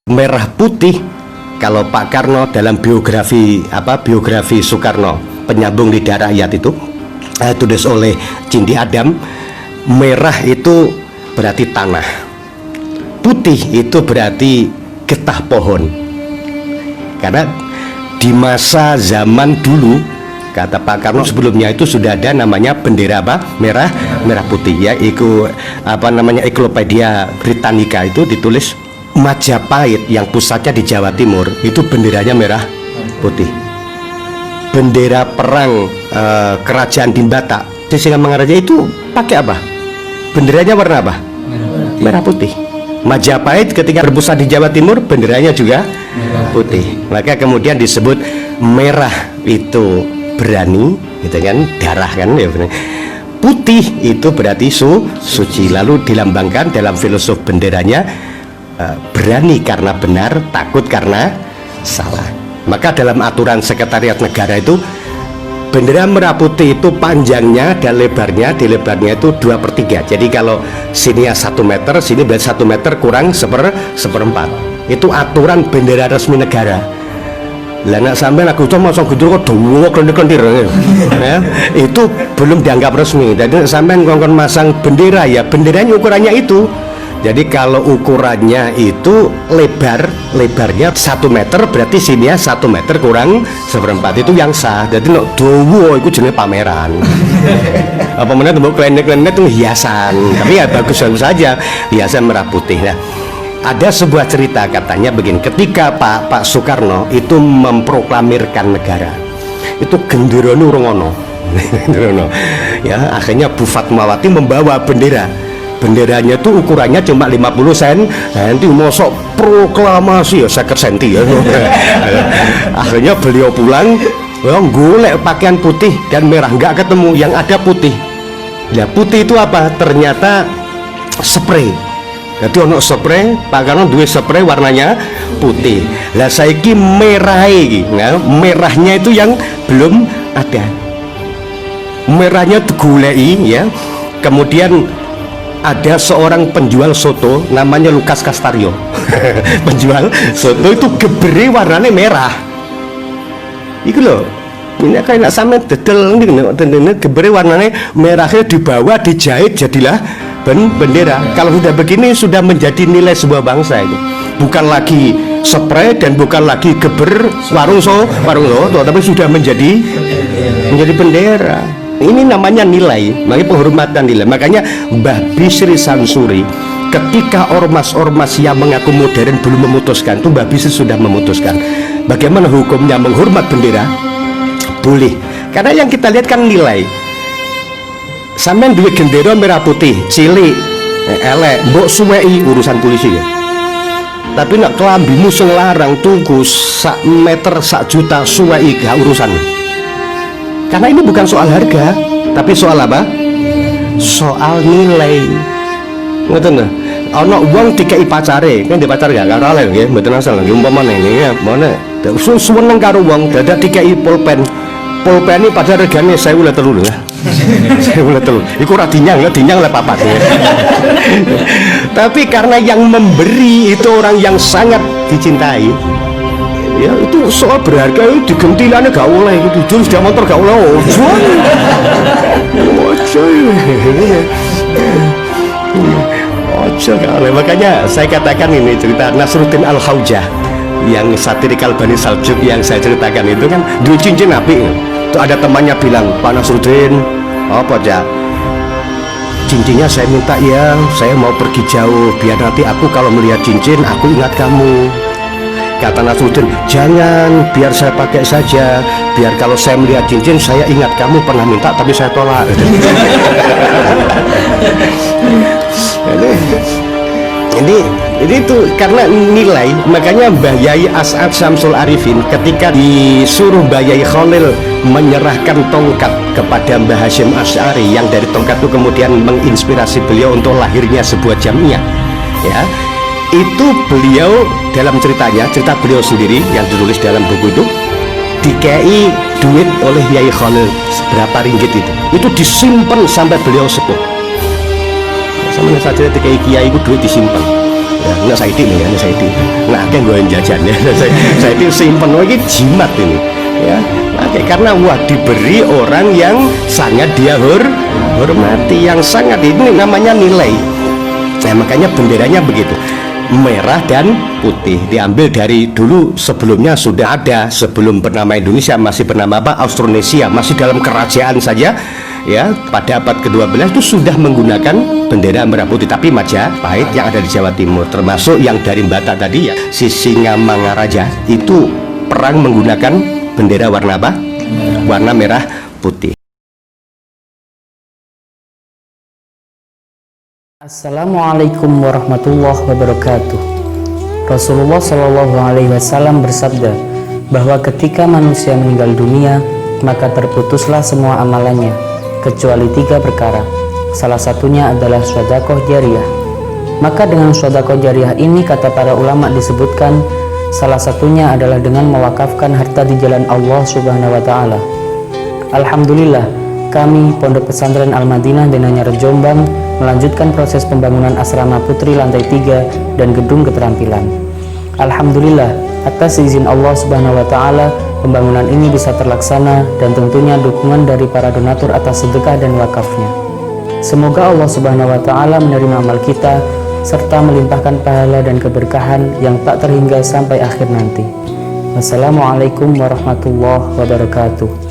merah putih. Kalau Pak Karno dalam biografi Soekarno, penyambung lidah rakyat itu tulis oleh Cindi Adam, merah itu berarti tanah, putih itu berarti getah pohon. Karena di masa zaman dulu, kata Pak Karno, sebelumnya itu sudah ada namanya bendera merah putih ya. Itu Ensiklopedia Britannica itu ditulis Majapahit yang pusatnya di Jawa Timur itu benderanya merah putih. Bendera perang kerajaan di Batak di Singamangaraja itu pakai apa? Benderanya warna apa? Merah putih. Majapahit ketika berpusat di Jawa Timur benderanya juga putih. Maka kemudian disebut merah itu berani, gitu kan, darah kan ya. Putih itu berarti suci. Lalu dilambangkan dalam filosof benderanya berani karena benar, takut karena salah. Maka dalam aturan sekretariat negara itu bendera merah putih itu panjangnya dan lebarnya itu 2/3. Jadi kalau sini 1 meter, sini berarti 1 meter kurang seperempat. Itu aturan bendera resmi negara. Lah nak sampean aku tuh masuk gitu kok dowo klendir ya. Itu belum dianggap resmi. Jadi sampean ngongkon masang bendera ya, benderanya ukurannya itu. Jadi kalau ukurannya itu lebarnya 1 meter, berarti sini 1 meter kurang seperempat, itu yang sah. Jadi no dowo itu jenis pameran. Apa mana tuh klenik-klenik itu hiasan, tapi ya bagus saja hiasan merah putih. Nah, ada sebuah cerita katanya begini, ketika Pak Soekarno itu memproklamirkan negara, itu genderono urung ono. Ya, akhirnya Bu Fatmawati membawa benderanya tuh ukurannya cuma 50 cm. Nanti mosok proklamasi ya 50 cm ya. Akhirnya beliau pulang, golek pakaian putih dan merah, nggak ketemu, yang ada putih. Ya putih itu apa? Ternyata spray. Jadi ono spray, Pak Karno duwe spray warnanya putih. Lah saiki merah iki, nah, merahnya itu yang belum ada. Merahnya digoleki ya. Kemudian ada seorang penjual soto namanya Lukas Kastario. Penjual soto itu gebere warnanya merah. Iku loh, punya kayak sampe dedel ini gebere warnanya merahnya dibawa dijahit jadilah bendera. Kalau sudah begini sudah menjadi nilai sebuah bangsa itu. Bukan lagi spray dan bukan lagi geber warung soto, tapi sudah menjadi bendera. Ini namanya nilai, makanya penghormatan nilai. Makanya Mbah Bisri Sansuri ketika ormas-ormas yang mengaku modern belum memutuskan, itu Mbah Bisri sudah memutuskan. Bagaimana hukumnya menghormat bendera? Boleh, karena yang kita lihat kan nilai. Sampean duwe gendera merah putih, cilik, elek, mbok suwei urusan polisi ya. Tapi nak kelambimu sing larang tunggu 1 meter 1 juta suwei gak urusan. Karena ini bukan soal harga, tapi soal apa? Soal nilai. Ngoten lho. Ana wong dikai pacare, kan di pacar gak karo ale nggih, mboten asal nggih umpamane ini ya, mana seneng karo wong dadak dikai pulpen. Pulpen ini pada regane 1.300 lho. 1.300. Iku ora dinyang le papat. Tapi karena yang memberi itu orang yang sangat dicintai, ya itu soal berharga itu digentilannya gak oleh gitu, jurus dia motor gak oleh ojo gak oleh. Makanya saya katakan ini cerita Nasruddin Al-Khaujah yang satirikal Bani Saljuk yang saya ceritakan itu kan dua cincin api itu. Ada temannya bilang, Pak Nasruddin apa aja cincinnya saya minta ya, saya mau pergi jauh biar nanti aku kalau melihat cincin aku ingat kamu. Kata Nasruddin, jangan, biar saya pakai saja, biar kalau saya melihat cincin saya ingat kamu pernah minta tapi saya tolak. ini itu karena nilai. Makanya Mbah Yai As'ad Syamsul Arifin ketika disuruh Mbah Yai Khalil menyerahkan tongkat kepada Mbah Hasyim Asy'ari, yang dari tongkat itu kemudian menginspirasi beliau untuk lahirnya sebuah jamiah ya, itu beliau dalam ceritanya, cerita beliau sendiri yang ditulis dalam buku itu, dikei duit oleh Yai Khalil berapa ringgit itu disimpan sampai beliau sepuh. Sama saja dikei kiai itu duit disimpan. Nggak Saidi nih ya, nggak Saidi. Nah, kan gue yang jajan ya. Saidi simpen lagi jimat ini, ya. Oke, karena wah diberi orang yang sangat dia hormati, yang sangat ini namanya nilai. Nah, makanya benderanya begitu, merah dan putih, diambil dari dulu sebelumnya sudah ada, sebelum bernama Indonesia masih bernama apa? Austronesia, masih dalam kerajaan saja. Ya, pada abad ke-12 itu sudah menggunakan bendera merah putih, tapi Majapahit yang ada di Jawa Timur, termasuk yang dari Batak tadi ya, Sisingamangaraja itu perang menggunakan bendera warna apa? Warna merah putih. Assalamualaikum warahmatullahi wabarakatuh. Rasulullah Shallallahu Alaihi Wasallam bersabda bahwa ketika manusia meninggal dunia, maka terputuslah semua amalannya, kecuali 3 perkara. Salah satunya adalah sedekah jariyah. Maka dengan sedekah jariyah ini, kata para ulama, disebutkan salah satunya adalah dengan mewakafkan harta di jalan Allah Subhanahu wa Ta'ala. Alhamdulillah, kami Pondok Pesantren Al-Madinah Denanyar Jombang melanjutkan proses pembangunan asrama putri lantai 3 dan gedung keterampilan. Alhamdulillah, atas izin Allah Subhanahu wa Ta'ala, pembangunan ini bisa terlaksana dan tentunya dukungan dari para donatur atas sedekah dan wakafnya. Semoga Allah Subhanahu wa Ta'ala menerima amal kita serta melimpahkan pahala dan keberkahan yang tak terhingga sampai akhir nanti. Wassalamualaikum warahmatullahi wabarakatuh.